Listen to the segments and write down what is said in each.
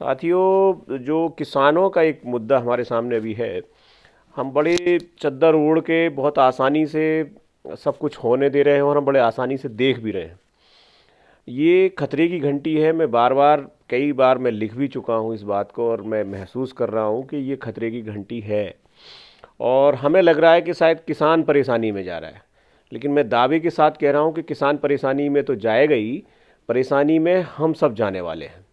साथियों, जो किसानों का एक मुद्दा हमारे सामने अभी है, हम बड़े चद्दर ओढ़ के बहुत आसानी से सब कुछ होने दे रहे हैं और हम बड़े आसानी से देख भी रहे हैं। ये खतरे की घंटी है। मैं बार बार कई बार मैं लिख भी चुका हूँ इस बात को और मैं महसूस कर रहा हूँ कि ये खतरे की घंटी है और हमें लग रहा है कि शायद किसान परेशानी में जा रहा है। लेकिन मैं दावे के साथ कह रहा हूँ कि किसान परेशानी में तो जाएगा ही, परेशानी में हम सब जाने वाले हैं।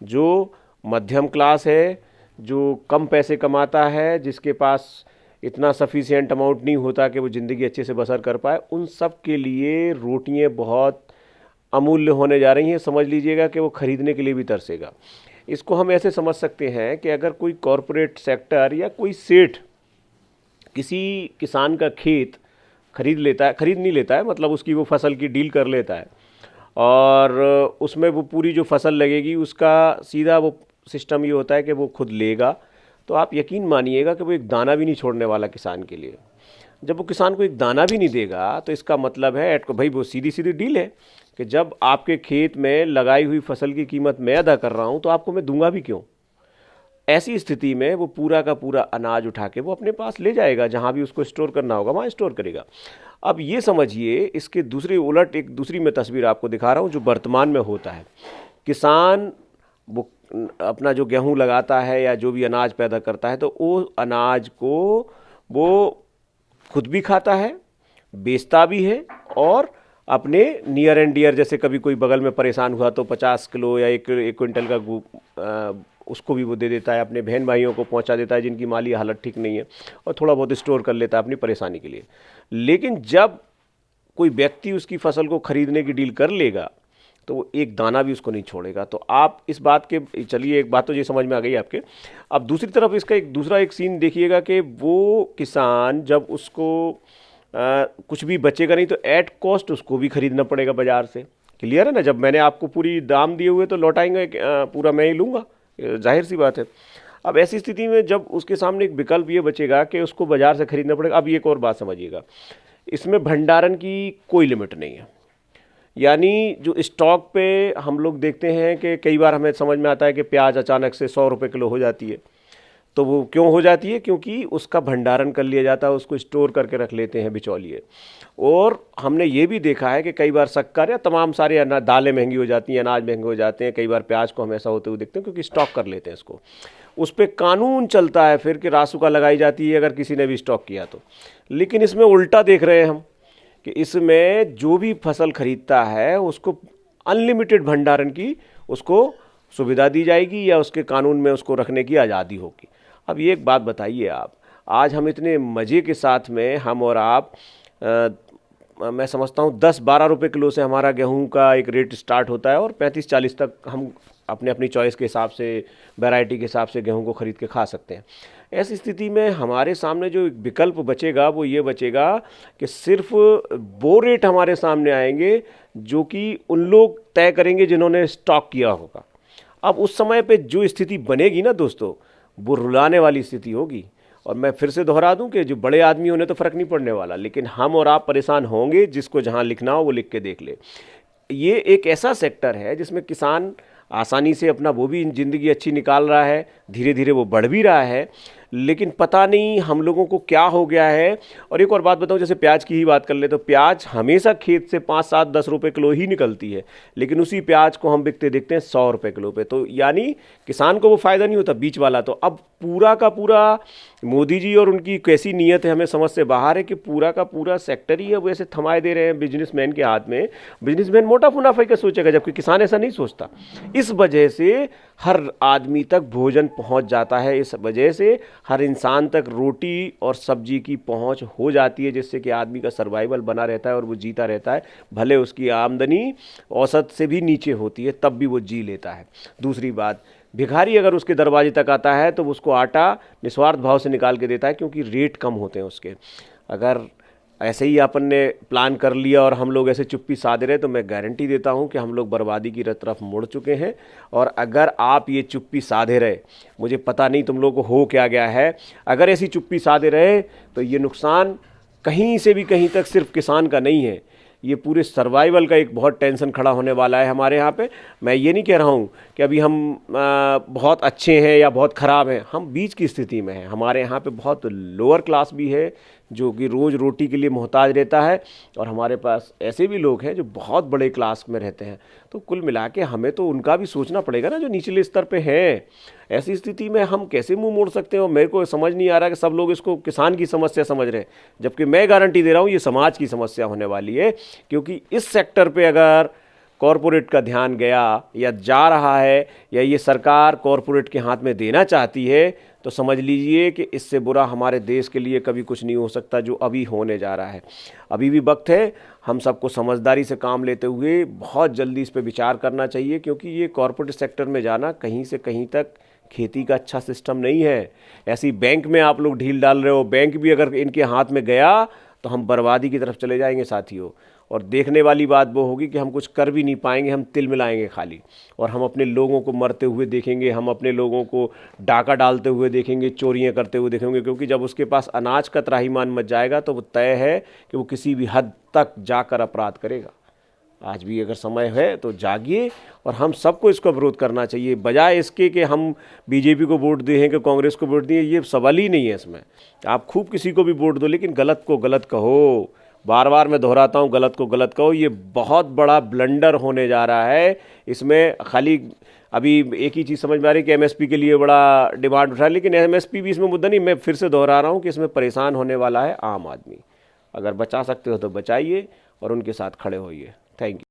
जो मध्यम क्लास है, जो कम पैसे कमाता है, जिसके पास इतना सफिशिएंट अमाउंट नहीं होता कि वो ज़िंदगी अच्छे से बसर कर पाए, उन सब के लिए रोटियां बहुत अमूल्य होने जा रही हैं। समझ लीजिएगा कि वो खरीदने के लिए भी तरसेगा। इसको हम ऐसे समझ सकते हैं कि अगर कोई कॉरपोरेट सेक्टर या कोई सेठ किसी किसान का खेत खरीद लेता है, खरीद नहीं लेता है, मतलब उसकी वो फसल की डील कर लेता है और उसमें वो पूरी जो फसल लगेगी उसका सीधा वो सिस्टम ये होता है कि वो खुद लेगा, तो आप यकीन मानिएगा कि वो एक दाना भी नहीं छोड़ने वाला किसान के लिए। जब वो किसान को एक दाना भी नहीं देगा तो इसका मतलब है भाई वो सीधी सीधी डील है कि जब आपके खेत में लगाई हुई फसल की कीमत मैं अदा कर रहा हूँ तो आपको मैं दूंगा भी क्यों। ऐसी स्थिति में वो पूरा का पूरा अनाज उठा के वो अपने पास ले जाएगा, जहाँ भी उसको स्टोर करना होगा वहाँ स्टोर करेगा। अब ये समझिए, इसके दूसरे उलट एक दूसरी मैं तस्वीर आपको दिखा रहा हूँ जो वर्तमान में होता है। किसान वो अपना जो गेहूं लगाता है या जो भी अनाज पैदा करता है तो वो अनाज को वो खुद भी खाता है, बेचता भी है और अपने नियर एंड डियर, जैसे कभी कोई बगल में परेशान हुआ तो 50 किलो या एक क्विंटल का उसको भी वो दे देता है, अपने बहन भाइयों को पहुंचा देता है जिनकी माली हालत ठीक नहीं है, और थोड़ा बहुत स्टोर कर लेता है अपनी परेशानी के लिए। लेकिन जब कोई व्यक्ति उसकी फसल को खरीदने की डील कर लेगा तो वो एक दाना भी उसको नहीं छोड़ेगा। तो आप इस बात के, चलिए एक बात तो ये समझ में आ गई आपके। अब दूसरी तरफ इसका एक दूसरा एक सीन देखिएगा कि वो किसान जब उसको कुछ भी बचेगा नहीं तो एट कॉस्ट उसको भी खरीदना पड़ेगा बाजार से। क्लियर है ना? जब मैंने आपको पूरी दाम दिए हुए तो लौटाएंगे पूरा मैं ही लूँगा, जाहिर सी बात है। अब ऐसी स्थिति में जब उसके सामने एक विकल्प ये बचेगा कि उसको बाजार से खरीदना पड़ेगा। अब एक और बात समझिएगा, इसमें भंडारण की कोई लिमिट नहीं है। यानी जो स्टॉक पे हम लोग देखते हैं कि कई बार हमें समझ में आता है कि प्याज अचानक से 100 रुपये किलो हो जाती है, तो वो क्यों हो जाती है? क्योंकि उसका भंडारण कर लिया जाता है, उसको स्टोर करके रख लेते हैं बिचौलिए। और हमने ये भी देखा है कि कई बार शक्कर या तमाम सारे दालें महंगी हो जाती हैं, अनाज महंगे हो जाते हैं, कई बार प्याज को हम ऐसा होते हुए देखते हैं क्योंकि स्टॉक कर लेते हैं इसको। उस पर कानून चलता है फिर कि रासुका लगाई जाती है अगर किसी ने भी स्टॉक किया तो। लेकिन इसमें उल्टा देख रहे हैं हम कि इसमें जो भी फसल खरीदता है उसको अनलिमिटेड भंडारण की उसको सुविधा दी जाएगी या उसके कानून में उसको रखने की आज़ादी होगी। अब ये एक बात बताइए आप, आज हम इतने मज़े के साथ में हम और आप मैं समझता हूँ 10-12 रुपये किलो से हमारा गेहूं का एक रेट स्टार्ट होता है और 35-40 तक हम अपने अपनी चॉइस के हिसाब से, वैरायटी के हिसाब से गेहूं को ख़रीद के खा सकते हैं। ऐसी स्थिति में हमारे सामने जो विकल्प बचेगा वो ये बचेगा कि सिर्फ वो रेट हमारे सामने आएंगे जो कि उन लोग तय करेंगे जिन्होंने स्टॉक किया होगा। अब उस समय पे जो स्थिति बनेगी ना दोस्तों, वो रुलाने वाली स्थिति होगी। और मैं फिर से दोहरा दूं कि जो बड़े आदमी होने तो फ़र्क नहीं पड़ने वाला, लेकिन हम और आप परेशान होंगे। जिसको जहां लिखना हो वो लिख के देख ले। ये एक ऐसा सेक्टर है जिसमें किसान आसानी से अपना वो भी ज़िंदगी अच्छी निकाल रहा है, धीरे धीरे वो बढ़ भी रहा है, लेकिन पता नहीं हम लोगों को क्या हो गया है। और एक और बात बताऊं, जैसे प्याज की ही बात कर ले तो प्याज हमेशा खेत से 5-7-10 रुपये किलो ही निकलती है, लेकिन उसी प्याज को हम बिकते देखते हैं 100 रुपये किलो पे। तो यानी किसान को वो फ़ायदा नहीं होता, बीच वाला। तो अब पूरा का पूरा मोदी जी और उनकी कैसी नीयत है हमें समझ से बाहर है कि पूरा का पूरा सेक्टर ही अब ऐसे थमाए दे रहे हैं बिजनेसमैन के हाथ में। बिजनेसमैन मोटा मुनाफा का सोचेगा, जबकि किसान ऐसा नहीं सोचता। इस वजह से हर आदमी तक भोजन पहुंच जाता है, इस वजह से हर इंसान तक रोटी और सब्जी की पहुंच हो जाती है, जिससे कि आदमी का सर्वाइवल बना रहता है और वो जीता रहता है। भले उसकी आमदनी औसत से भी नीचे होती है तब भी वो जी लेता है। दूसरी बात, भिखारी अगर उसके दरवाजे तक आता है तो उसको आटा निस्वार्थ भाव से निकाल के देता है क्योंकि रेट कम होते हैं उसके। अगर ऐसे ही अपन ने प्लान कर लिया और हम लोग ऐसे चुप्पी साधे रहे तो मैं गारंटी देता हूं कि हम लोग बर्बादी की तरफ मुड़ चुके हैं। और अगर आप ये चुप्पी साधे रहे, मुझे पता नहीं तुम लोग को हो क्या गया है, अगर ऐसी चुप्पी साधे रहे तो ये नुकसान कहीं से भी कहीं तक सिर्फ किसान का नहीं है, ये पूरे सर्वाइवल का एक बहुत टेंशन खड़ा होने वाला है हमारे यहाँ पे। मैं ये नहीं कह रहा हूँ कि अभी हम बहुत अच्छे हैं या बहुत ख़राब हैं, हम बीच की स्थिति में हैं। हमारे यहाँ पे बहुत लोअर क्लास भी है जो कि रोज़ रोटी के लिए मोहताज रहता है, और हमारे पास ऐसे भी लोग हैं जो बहुत बड़े क्लास में रहते हैं। तो कुल मिला के हमें तो उनका भी सोचना पड़ेगा ना, जो निचले स्तर पे हैं। ऐसी स्थिति में हम कैसे मुंह मोड़ सकते हैं? और मेरे को समझ नहीं आ रहा कि सब लोग इसको किसान की समस्या समझ रहे हैं, जबकि मैं गारंटी दे रहा हूँ ये समाज की समस्या होने वाली है। क्योंकि इस सेक्टर पे अगर कॉरपोरेट का ध्यान गया या जा रहा है, या ये सरकार कॉरपोरेट के हाथ में देना चाहती है, तो समझ लीजिए कि इससे बुरा हमारे देश के लिए कभी कुछ नहीं हो सकता जो अभी होने जा रहा है। अभी भी वक्त है, हम सबको समझदारी से काम लेते हुए बहुत जल्दी इस पर विचार करना चाहिए। क्योंकि ये कॉरपोरेट सेक्टर में जाना कहीं से कहीं तक खेती का अच्छा सिस्टम नहीं है। ऐसी बैंक में आप लोग ढील डाल रहे हो, बैंक भी अगर इनके हाथ में गया तो हम बर्बादी की तरफ चले जाएंगे साथियों। और देखने वाली बात वो होगी कि हम कुछ कर भी नहीं पाएंगे, हम तिल मिलाएंगे खाली, और हम अपने लोगों को मरते हुए देखेंगे, हम अपने लोगों को डाका डालते हुए देखेंगे, चोरियां करते हुए देखेंगे। क्योंकि जब उसके पास अनाज का त्राहीमाम मच जाएगा तो वो तय है कि वो किसी भी हद तक जाकर अपराध करेगा। आज भी अगर समय है तो जागिए, और हम सबको इसका विरोध करना चाहिए, बजाय इसके कि हम बीजेपी को वोट दें कि कांग्रेस को वोट दें। ये सवाल ही नहीं है इसमें। आप खूब किसी को भी वोट दो, लेकिन गलत को गलत कहो। बार बार मैं दोहराता हूँ, गलत को गलत कहो। ये बहुत बड़ा ब्लंडर होने जा रहा है। इसमें खाली अभी एक ही चीज़ समझ में आ रही है कि एमएसपी के लिए बड़ा डिमांड उठा, लेकिन एमएसपी भी इसमें मुद्दा नहीं। मैं फिर से दोहरा रहा हूँ कि इसमें परेशान होने वाला है आम आदमी। अगर बचा सकते हो तो बचाइए और उनके साथ खड़े होइए। Thank you.